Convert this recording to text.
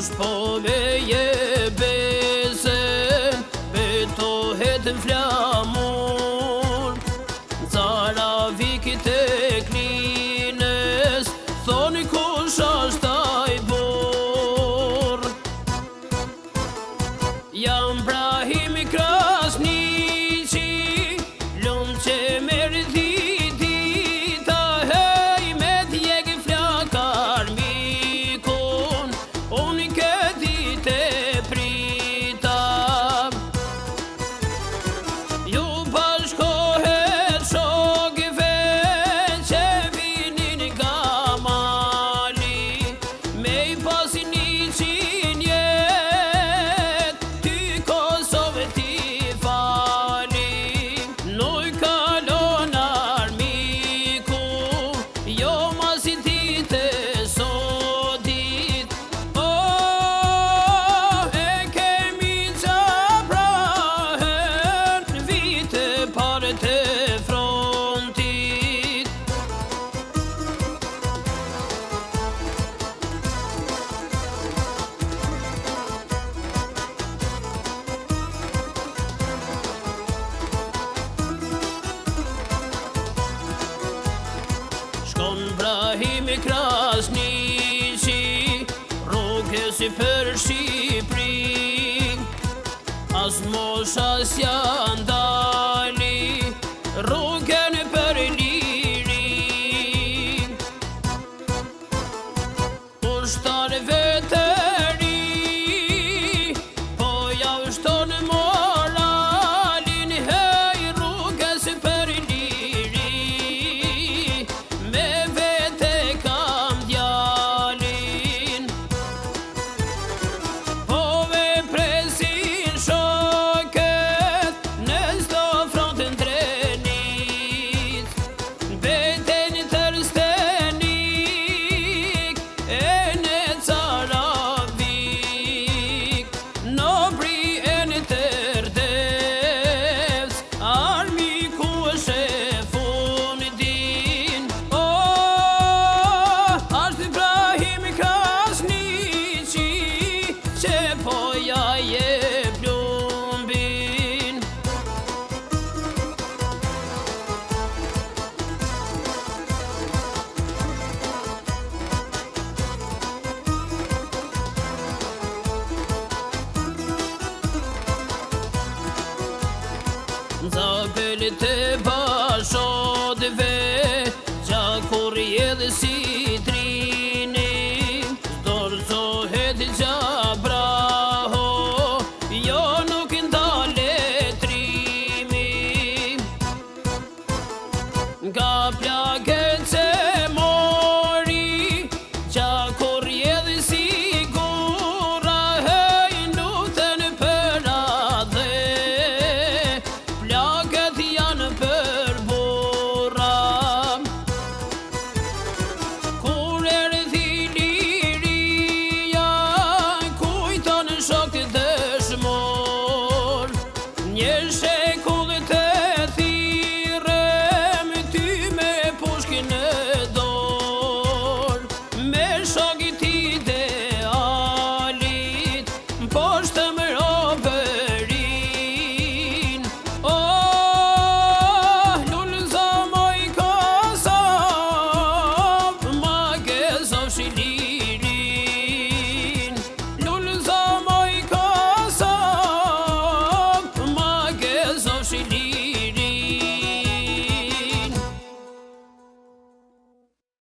Kush po me je besen, betohet në flamur. Cara vikit e klines, thoni kush është ai burr. Jam Brahimi Krasniqi, lumë që merë dita, hej me djeg flakar mikun, unë këtë te prita. Ju bashkohet shokëve që vinin nga mali, me I pasi niqin jet, ty Kosovë ti fali. Nuk kalon armiku, jo masin ti te sotit. E kemi qaprahen, vite pare te frontit. Shkon Brahimi Krasniqi, rrugë si për Shqipëri, as mosha s'ja ndali, rrugën për liri. Ushtarëve të ri, po ja ushton moralin, hej rrugës për liri, me vete kam djalin. Po ve presin shokët, në s'do frontën trenit, beten tërstenik, e në caravik, no bri e në tërdevs, armiku është e fundin. Ashtë Ibrahimi Krasniqi, që po ja je plumbin. Zabel te